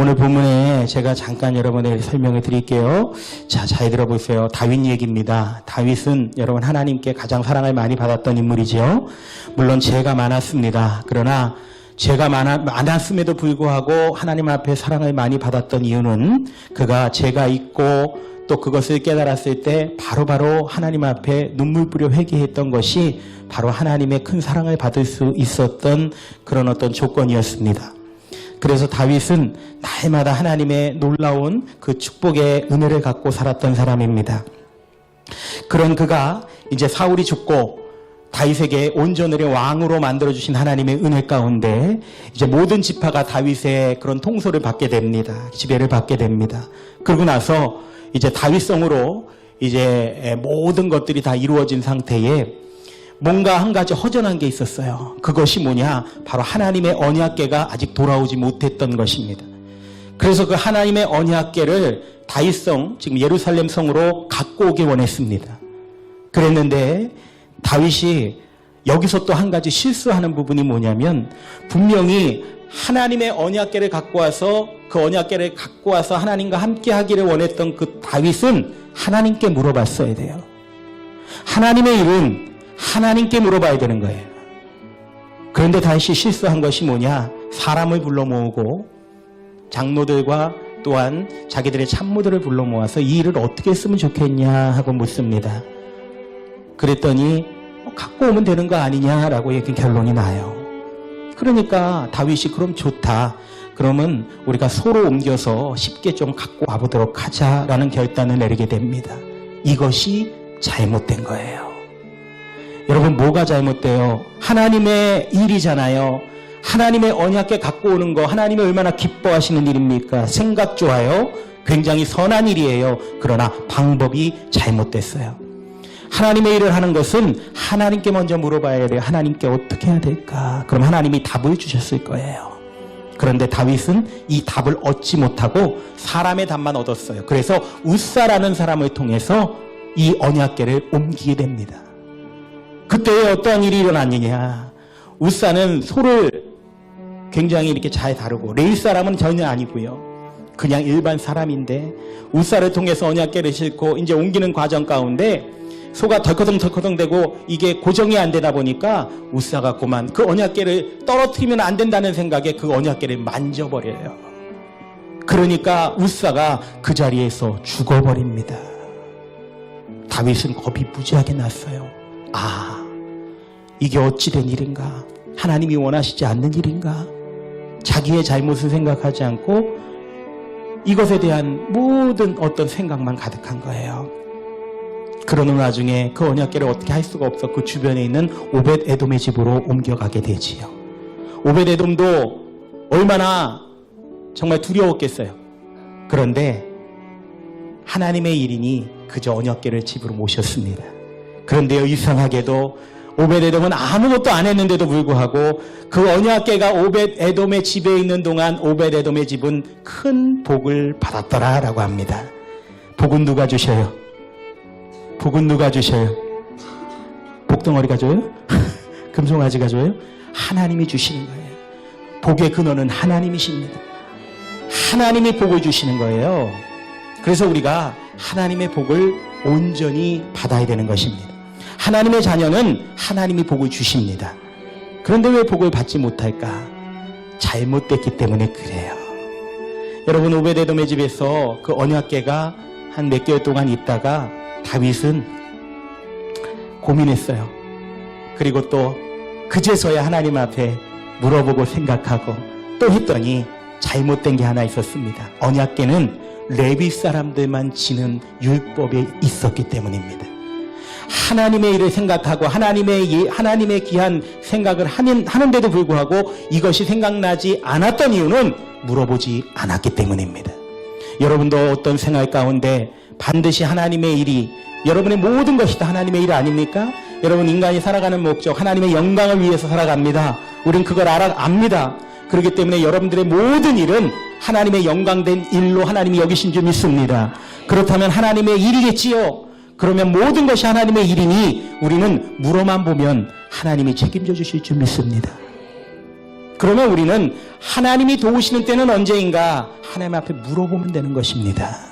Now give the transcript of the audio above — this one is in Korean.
오늘 본문에 제가 잠깐 여러분에게 설명을 드릴게요. 자, 잘 들어보세요. 다윗 얘기입니다. 다윗은 여러분 하나님께 가장 사랑을 많이 받았던 인물이죠. 물론 죄가 많았습니다. 그러나 죄가 많았음에도 불구하고 하나님 앞에 사랑을 많이 받았던 이유는 그가 죄가 있고 또 그것을 깨달았을 때 바로바로 하나님 앞에 눈물 뿌려 회개했던 것이 바로 하나님의 큰 사랑을 받을 수 있었던 그런 어떤 조건이었습니다. 그래서 다윗은 날마다 하나님의 놀라운 그 축복의 은혜를 갖고 살았던 사람입니다. 그런 그가 이제 사울이 죽고 다윗에게 온전을 왕으로 만들어주신 하나님의 은혜 가운데 이제 모든 지파가 다윗의 그런 통솔을 받게 됩니다. 지배를 받게 됩니다. 그러고 나서 이제 다윗성으로 이제 모든 것들이 다 이루어진 상태에 뭔가 한 가지 허전한 게 있었어요. 그것이 뭐냐? 바로 하나님의 언약궤가 아직 돌아오지 못했던 것입니다. 그래서 그 하나님의 언약궤를 다윗성, 지금 예루살렘 성으로 갖고 오길 원했습니다. 그랬는데 다윗이 여기서 또 한 가지 실수하는 부분이 뭐냐면 분명히 하나님의 언약궤를 갖고 와서 그 언약궤를 갖고 와서 하나님과 함께 하기를 원했던 그 다윗은 하나님께 물어봤어야 돼요. 하나님의 일은 하나님께 물어봐야 되는 거예요. 그런데 다윗이 실수한 것이 뭐냐? 사람을 불러 모으고 장로들과 또한 자기들의 참모들을 불러 모아서 이 일을 어떻게 했으면 좋겠냐 하고 묻습니다. 그랬더니 갖고 오면 되는 거 아니냐라고 결론이 나요. 그러니까 다윗이 그럼 좋다. 그러면 우리가 소로 옮겨서 쉽게 좀 갖고 와보도록 하자라는 결단을 내리게 됩니다. 이것이 잘못된 거예요. 여러분 뭐가 잘못돼요? 하나님의 일이잖아요. 하나님의 언약궤 갖고 오는 거 하나님이 얼마나 기뻐하시는 일입니까? 생각 좋아요. 굉장히 선한 일이에요. 그러나 방법이 잘못됐어요. 하나님의 일을 하는 것은 하나님께 먼저 물어봐야 돼요. 하나님께 어떻게 해야 될까? 그럼 하나님이 답을 주셨을 거예요. 그런데 다윗은 이 답을 얻지 못하고 사람의 답만 얻었어요. 그래서 웃사라는 사람을 통해서 이 언약궤를 옮기게 됩니다. 그때 어떤 일이 일어났느냐? 웃사는 소를 굉장히 이렇게 잘 다루고 레위 사람은 전혀 아니고요. 그냥 일반 사람인데 웃사를 통해서 언약궤를 싣고 이제 옮기는 과정 가운데 소가 덜커덩 대고 이게 고정이 안 되다 보니까 웃사가 그만 그 언약궤를 떨어뜨리면 안 된다는 생각에 그 언약궤를 만져버려요. 그러니까 웃사가 그 자리에서 죽어버립니다. 다윗은 겁이 무지하게 났어요. 이게 어찌된 일인가? 하나님이 원하시지 않는 일인가? 자기의 잘못을 생각하지 않고 이것에 대한 모든 어떤 생각만 가득한 거예요. 그러는 와중에 그 언약궤를 어떻게 할 수가 없어 그 주변에 있는 오벳 에돔의 집으로 옮겨가게 되지요. 오벳 에돔도 얼마나 정말 두려웠겠어요. 그런데 하나님의 일이니 그저 언약궤를 집으로 모셨습니다. 그런데요, 이상하게도 오벳 에돔은 아무것도 안 했는데도 불구하고 그 언약궤가 오벳 에돔의 집에 있는 동안 오벳 에돔의 집은 큰 복을 받았더라라고 합니다. 복은 누가 주셔요? 복은 누가 주셔요? 복덩어리가 줘요? 금송아지가 줘요? 하나님이 주시는 거예요. 복의 근원은 하나님이십니다. 하나님이 복을 주시는 거예요. 그래서 우리가 하나님의 복을 온전히 받아야 되는 것입니다. 하나님의 자녀는 하나님이 복을 주십니다. 그런데 왜 복을 받지 못할까? 잘못됐기 때문에 그래요. 여러분 오벳 에돔의 집에서 그 언약궤가 한 몇 개월 동안 있다가 다윗은 고민했어요. 그리고 또 그제서야 하나님 앞에 물어보고 생각하고 또 했더니 잘못된 게 하나 있었습니다. 언약궤는 레위 사람들만 지는 율법에 있었기 때문입니다. 하나님의 일을 생각하고 하나님의 귀한 생각을 하는데도 불구하고 이것이 생각나지 않았던 이유는 물어보지 않았기 때문입니다. 여러분도 어떤 생활 가운데 반드시 하나님의 일이 여러분의 모든 것이 다 하나님의 일 아닙니까? 여러분 인간이 살아가는 목적 하나님의 영광을 위해서 살아갑니다. 우린 그걸 압니다. 그렇기 때문에 여러분들의 모든 일은 하나님의 영광된 일로 하나님이 여기신 줄 믿습니다. 그렇다면 하나님의 일이겠지요. 그러면 모든 것이 하나님의 일이니 우리는 물어만 보면 하나님이 책임져 주실 줄 믿습니다. 그러면 우리는 하나님이 도우시는 때는 언제인가 하나님 앞에 물어보면 되는 것입니다.